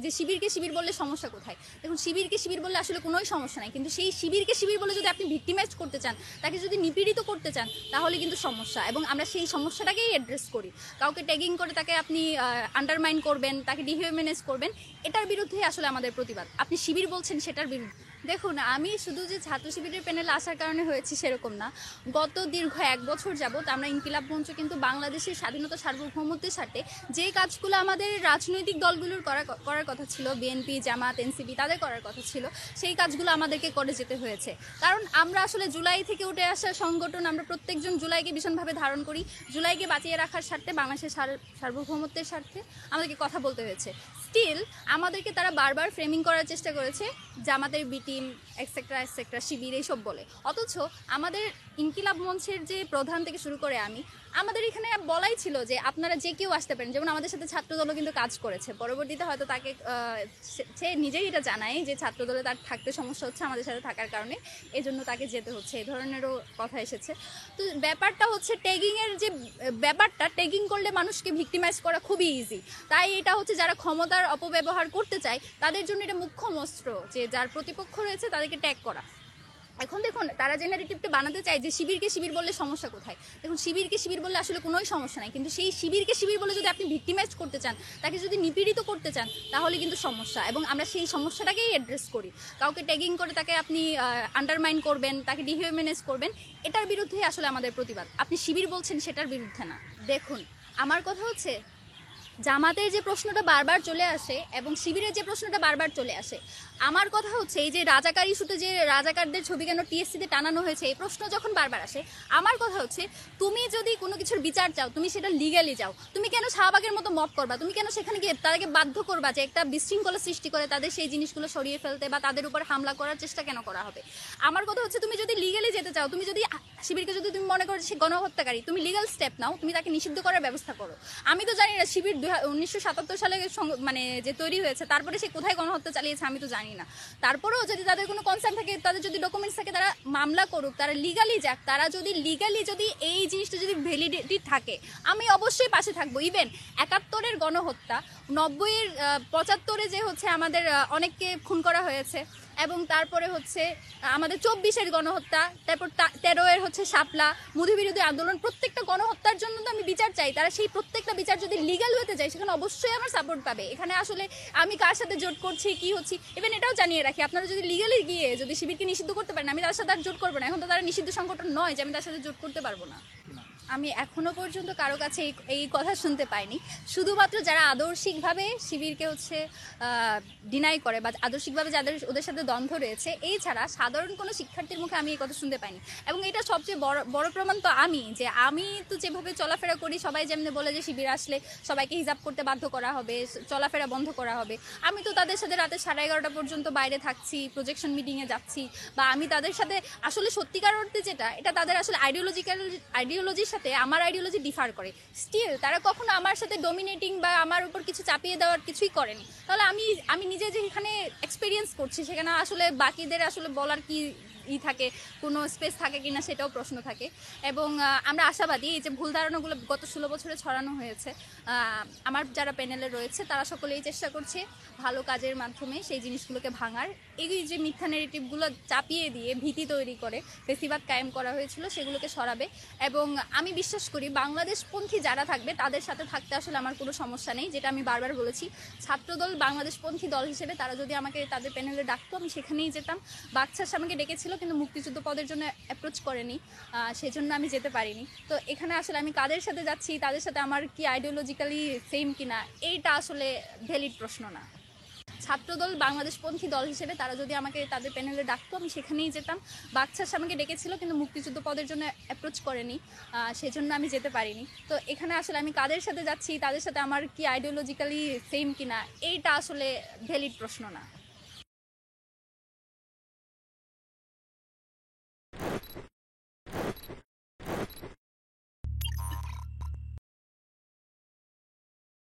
যে শিবিরকে শিবির বললে সমস্যা কোথায়? দেখুন, শিবিরকে শিবির বললে আসলে কোনোই সমস্যা নাই, কিন্তু সেই শিবিরকে শিবির বলে যদি আপনি ভিক্টিমাইজ করতে চান, তাকে যদি নিপীড়িত করতে চান, তাহলে কিন্তু সমস্যা। এবং আমরা সেই সমস্যাটাকেই অ্যাড্রেস করি। কাউকে ট্যাগিং করে তাকে আপনি আন্ডারমাইন করবেন, তাকে ডিহিউম্যানাইজ করবেন, এটার বিরুদ্ধেই আসলে আমাদের প্রতিবাদ। আপনি শিবির বলছেন, সেটার বিরুদ্ধে। দেখুন, আমি শুধু যে ছাত্র শিবিরের প্যানেলে আসার কারণে হয়েছি সেরকম না। গত দীর্ঘ 1 বছর যাবৎ আমরা ইনকিলাব মঞ্চ কিন্তু বাংলাদেশের স্বাধীনতা সার্বভৌমত্বের সাথে যে কাজগুলো আমাদের রাজনৈতিক দলগুলোর করার কথা ছিল, বিএনপি, জামাত, এনসিপি, তাদের করার কথা ছিল, সেই কাজগুলো আমাদেরকে করে যেতে হয়েছে। কারণ আমরা আসলে জুলাই থেকে উঠে আসা সংগঠন, আমরা প্রত্যেকজন জুলাইকে ভীষণভাবে ধারণ করি। জুলাইকে বাঁচিয়ে রাখার স্বার্থে, বাংলাদেশের সার্বভৌমত্বের স্বার্থে আমাদেরকে কথা বলতে হয়েছে। স্টিল আমাদেরকে তারা বারবার ফ্রেমিং করার চেষ্টা করেছে জামাতের বি টিম, এক্সেট্রা শিবির, এইসব বলে। অথচ আমাদের ইনকিলাব মঞ্চের যে প্রধান থেকে শুরু করে আমাদের এখানে বলাই ছিল যে আপনারা যে কেউ আসতে পারেন। যেমন আমাদের সাথে ছাত্রদলও কিন্তু কাজ করেছে। পরবর্তীতে হয়তো তাকে সে নিজেই এটা জানায় যে ছাত্রদলে তার থাকতে সমস্যা হচ্ছে আমাদের সাথে থাকার কারণে, এই জন্য তাকে যেতে হচ্ছে, এই ধরনেরও কথা এসেছে। তো ব্যাপারটা হচ্ছে ট্যাগিংয়ের যে ব্যাপারটা, ট্যাগিং করলে মানুষকে ভিক্টিমাইজ করা খুবই ইজি। তাই এটা হচ্ছে যারা ক্ষমতার অপব্যবহার করতে চায় তাদের জন্য এটা মুখ্যম অস্ত্র, যে যার প্রতিপক্ষ রয়েছে তাদেরকে ট্যাগ করা। এখন দেখুন, তারা যে ন্যারেটিভটা বানাতে চায় যে শিবিরকে শিবির বললে সমস্যা কোথায়? দেখুন, শিবিরকে শিবির বললে আসলে কোনোই সমস্যা নাই, কিন্তু সেই শিবিরকে শিবির বলে যদি আপনি ভিক্টিমাইজ করতে চান, তাকে যদি নিপীড়িত করতে চান, তাহলে কিন্তু সমস্যা। এবং আমরা সেই সমস্যাটাকেই অ্যাড্রেস করি। কাউকে ট্যাগিং করে তাকে আপনি আন্ডারমাইন করবেন, তাকে ডিহিউম্যানাইজ করবেন, এটার বিরুদ্ধেই আসলে আমাদের প্রতিবাদ। আপনি শিবির বলছেন, সেটার বিরুদ্ধে না। দেখুন, আমার কথা হচ্ছে, জামাতের যে প্রশ্নটা বারবার চলে আসে এবং শিবিরের যে প্রশ্নটা বারবার চলে আসে, আমার কথা হচ্ছে এই যে রাজাকার ইস্যুতে যে রাজাকারদের ছবি কেন টিএসসিতে টানানো হয়েছে, এই প্রশ্ন যখন বারবার আসে, আমার কথা হচ্ছে তুমি যদি কোনো কিছুর বিচার চাও, তুমি সেটা লিগ্যালি যাও। তুমি কেন শাহবাগের মতো মব করবা? তুমি কেন সেখানে গিয়ে তাদেরকে বাধ্য করবা যে একটা বিশৃঙ্খলা সৃষ্টি করে তাদের সেই জিনিসগুলো সরিয়ে ফেলতে বা তাদের উপর হামলা করার চেষ্টা কেন করা হবে? আমার কথা হচ্ছে, তুমি যদি লিগ্যালি যেতে চাও, তুমি যদি শিবিরকে যদি তুমি মনে করো সে গণহত্যাকারী, তুমি লিগ্যাল স্টেপ নাও, তুমি তাকে নিষিদ্ধ করার ব্যবস্থা করো। আমি তো জানি না শিবির 1977 সালে মানে যে তৈরি হয়েছে, তারপরে সে কোথায় গণহত্যা চালিয়েছে আমি তো জানি না। তারপরেও যদি তাদের কোনো কনসার্ন থাকে, তাদের যদি ডকুমেন্টস থাকে, তারা মামলা করুক, তারা লিগালি যাক। তারা যদি লিগালি যদি এই জিনিসটা যদি ভ্যালিডিটি থাকে, আমি অবশ্যই পাশে থাকবো। ইভেন 71-এর গণহত্যা, 90-এর 75-এ যে হচ্ছে আমাদের অনেককে খুন করা হয়েছে, এবং তারপরে হচ্ছে আমাদের 24-এর গণহত্যা, তারপর 13-এর হচ্ছে শাপলা, মোদি বিরোধী আন্দোলন, প্রত্যেকটা গণহত্যার জন্য তো আমি বিচার চাই। তারা সেই প্রত্যেকটা বিচার যদি লিগাল হতে যায়, সেখানে অবশ্যই আমার সাপোর্ট পাবে। এখানে আসলে আমি কার সাথে জোট করছি, কি হচ্ছি, ইভেন এটাও জানিয়ে রাখি, আপনারা যদি লিগালি গিয়ে যদি শিবিরকে নিষিদ্ধ করতে পারেন, আমি তার সাথে আর জোট করবো না। এখন তো তারা নিষিদ্ধ সংগঠন নয় যে আমি তার সাথে জোট করতে পারবো না। আমি এখনো পর্যন্ত কারো কাছে এই কথা শুনতে পাইনি। শুধুমাত্র যারা আদর্শিকভাবে শিবিরকে হচ্ছে ডিনাই করে বা আদর্শিকভাবে যাদের ওদের সাথে দ্বন্দ্ব রয়েছে, এই ছাড়া সাধারণ কোনো শিক্ষার্থীর মুখে আমি এই কথা শুনতে পাইনি। এবং এটা সবচেয়ে বড় প্রমাণ তো আমি তো যেভাবে চলাফেরা করি, সবাই যেমনি বলে যে শিবির আসলে সবাইকে হিজাব করতে বাধ্য করা হবে, চলাফেরা বন্ধ করা হবে, আমি তো তাদের সাথে রাতে 11:30 পর্যন্ত বাইরে থাকছি, প্রজেকশন মিটিংয়ে যাচ্ছি, বা আমি তাদের সাথে আসলে সত্যিকার অর্থে যেটা, এটা তাদের আসলে আইডিওলজির সাথে আমার আইডিওলজি ডিফার করে। স্টিল তারা কখনো আমার সাথে ডমিনেটিং বা আমার উপর কিছু চাপিয়ে দেওয়ার কিছুই করেনি। তাহলে আমি নিজে যে এখানে এক্সপিরিয়েন্স করছি, সেখানে আসলে বাকিদের আসলে বলার কি থাকে, কোনো স্পেস থাকে কিনা, সেটাও প্রশ্ন থাকে। এবং আমরা আশাবাদী এই যে ভুল ধারণাগুলো গত 16 বছরে ছড়ানো হয়েছে, আমার যারা প্যানেলে রয়েছে তারা সকলেই চেষ্টা করছে ভালো কাজের মাধ্যমে সেই জিনিসগুলোকে ভাঙার। এই যে মিথ্যা নেগেটিভগুলো চাপিয়ে দিয়ে ভীতি তৈরি করে ফেসিবাদ কায়েম করা হয়েছিল, সেগুলোকে সরাবে। এবং আমি বিশ্বাস করি বাংলাদেশপন্থী যারা থাকবে তাদের সাথে থাকতে আসলে আমার কোনো সমস্যা নেই। যেটা আমি বারবার বলেছি, ছাত্রদল বাংলাদেশপন্থী দল হিসেবে তারা যদি আমাকে তাদের প্যানেলে ডাকতো, আমি সেখানেই যেতাম। বাকশাস আমাকে ডেকেছিল, কিন্তু মুক্তিযুদ্ধ পদের জন্য অ্যাপ্রোচ করেনি, সেজন্য আমি যেতে পারিনি। তো এখানে আসলে আমি কাদের সাথে যাচ্ছি, তাদের সাথে আমার কি আইডিওলজিক্যালি সেম কিনা, এইটা আসলে ভ্যালিড প্রশ্ন না। ছাত্রদল বাংলাদেশপন্থী দল হিসেবে তারা যদি আমাকে তাদের প্যানেলে ডাকতো, আমি সেখানেই যেতাম। বাকশাস আমাকে ডেকেছিল, কিন্তু মুক্তিযুদ্ধ পদের জন্য অ্যাপ্রোচ করেনি, সেজন্য আমি যেতে পারিনি। তো এখানে আসলে আমি কাদের সাথে যাচ্ছি, তাদের সাথে আমার কি আইডিওলজিক্যালি সেম কিনা, এইটা আসলে ভ্যালিড প্রশ্ন না।